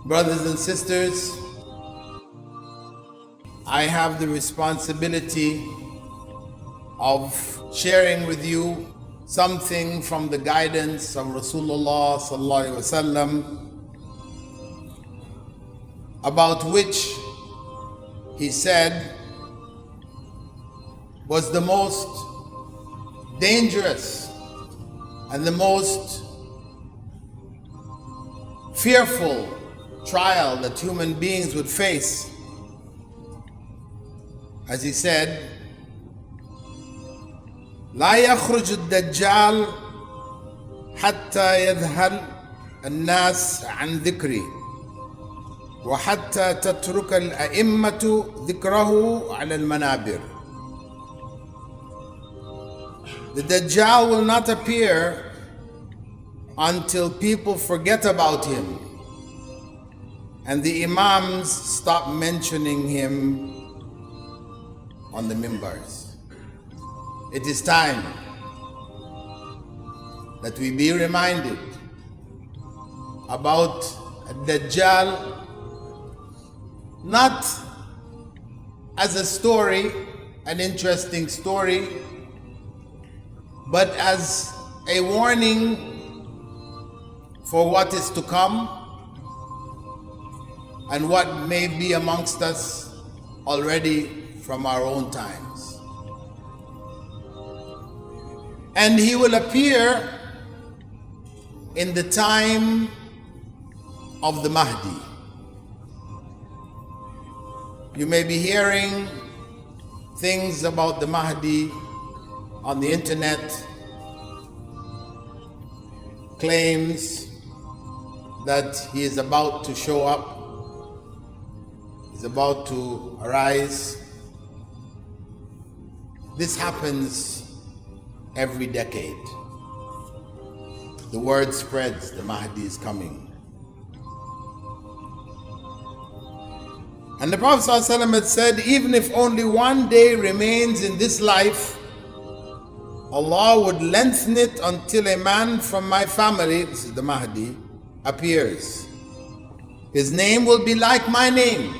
Brothers and sisters, I have the responsibility of sharing with you something from the guidance of Rasulullah sallallahu alaihi wasallam, about which he said was the most dangerous and the most fearful trial that human beings would face. As he said, لا يخرج الدجال حتى يذهل الناس عن ذكري وحتى تترك الأئمة ذكره على المنابر. The Dajjal will not appear until people forget about him and the Imams stop mentioning him on the mimbars. It is time that we be reminded about Dajjal, not as a story, an interesting story, but as a warning for what is to come and what may be amongst us already from our own times. And he will appear in the time of the Mahdi. You may be hearing things about the Mahdi on the internet, claims that he is about to show up, is about to arise. This happens every decade. The word spreads, the Mahdi is coming. And the Prophet ﷺ had said, even if only one day remains in this life, Allah would lengthen it until a man from my family, this is the Mahdi, appears. His name will be like my name,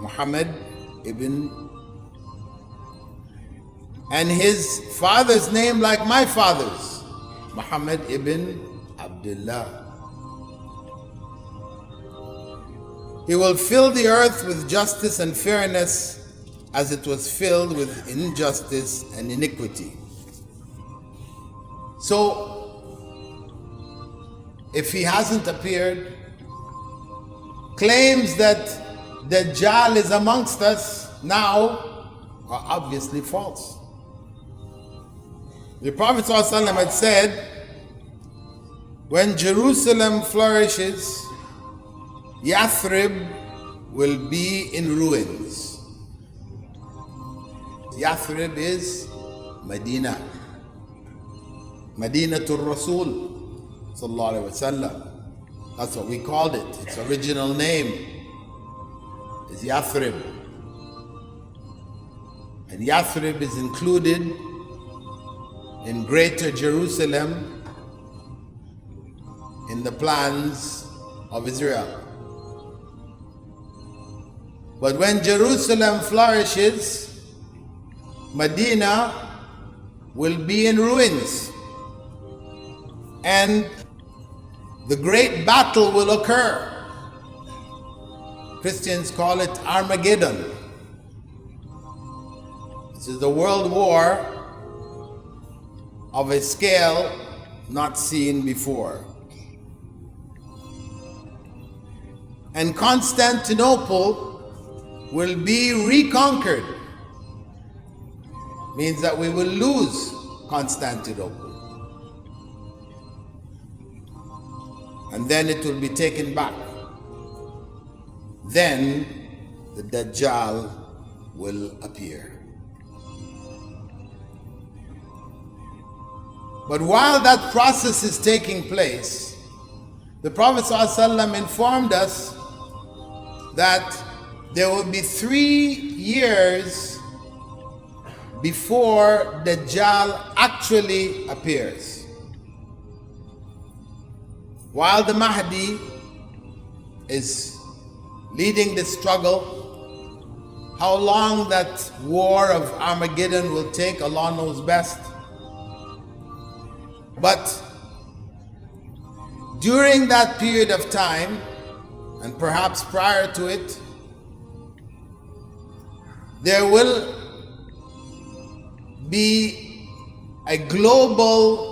Muhammad ibn, and his father's name like my father's, Muhammad ibn Abdullah. He will fill the earth with justice and fairness as it was filled with injustice and iniquity. So, if he hasn't appeared, claims that Dajjal is amongst us now are obviously false. The Prophet ﷺ had said, when Jerusalem flourishes, Yathrib will be in ruins. Yathrib is Medina. Madinatul Rasul sallallahu alaihi wasallam. That's what we called it. Its original name is Yathrib. And Yathrib is included in Greater Jerusalem in the plans of Israel. But when Jerusalem flourishes, Medina will be in ruins. And the great battle will occur. Christians call it Armageddon. This is the world war of a scale not seen before. And Constantinople will be reconquered. Means that we will lose Constantinople. And then it will be taken back. Then the Dajjal will appear. But while that process is taking place, the Prophet ﷺ informed us that there will be 3 years before Dajjal actually appears. While the Mahdi is leading the struggle. How long that war of Armageddon will take, Allah knows best. But during that period of time, and perhaps prior to it, there will be a global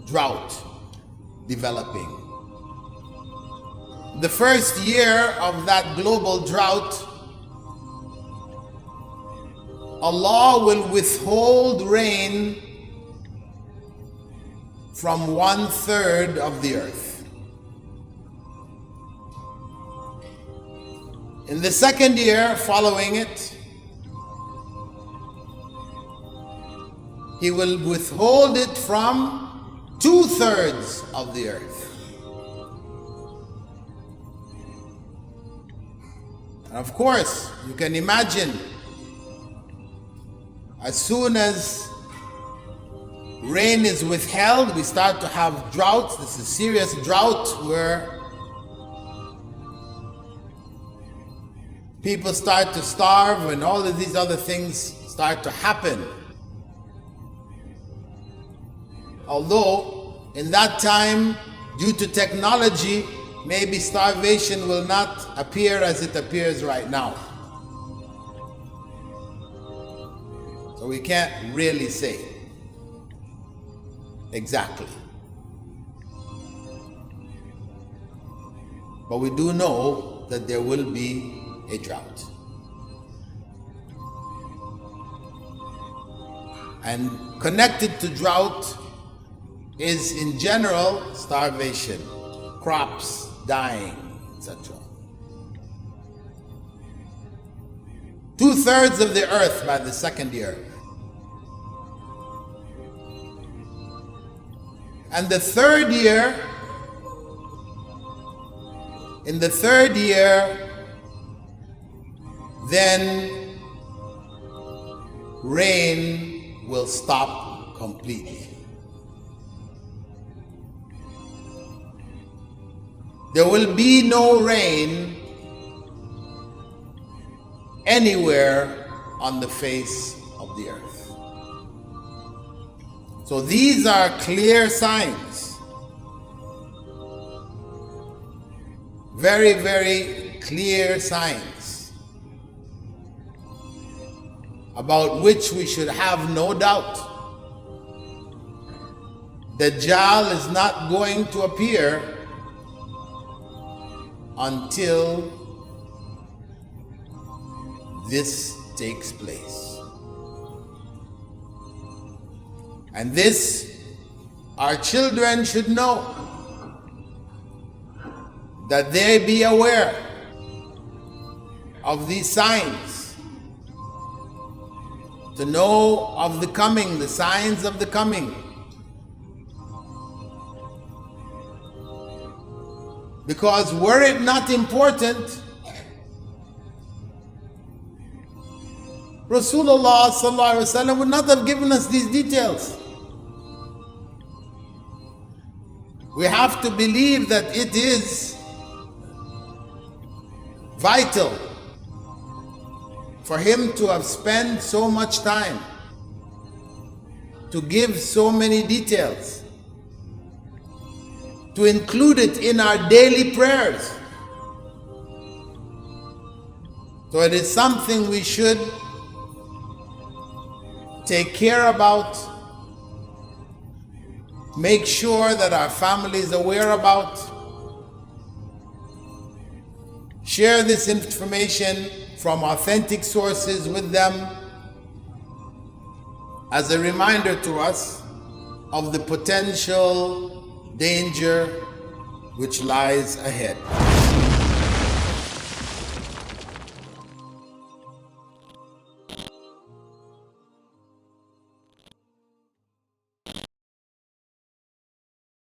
drought developing. The first year of that global drought, Allah will withhold rain from 1/3 of the earth. In the second year following it, He will withhold it from 2/3 of the earth. And of course, you can imagine, as soon as rain is withheld, we start to have droughts. This is serious drought where people start to starve and all of these other things start to happen. Although in that time, due to technology, maybe starvation will not appear as it appears right now. So we can't really say exactly. But we do know that there will be a drought. And connected to drought is in general starvation, crops dying, etc. 2/3 of the earth by the second year. And the third year, in the third year, then rain will stop completely. There will be no rain anywhere on the face of the earth. So these are clear signs, very, very clear signs, about which we should have no doubt. Dajjal is not going to appear until this takes place. And this, our children should know, that they be aware of these signs, to know of the coming, the signs of the coming. Because were it not important, Rasulullah sallallahu alaihi wasallam would not have given us these details. We have to believe that it is vital for him to have spent so much time to give so many details, to include it in our daily prayers. So it is something we should take care about, make sure that our family is aware about, share this information from authentic sources with them as a reminder to us of the potential danger which lies ahead.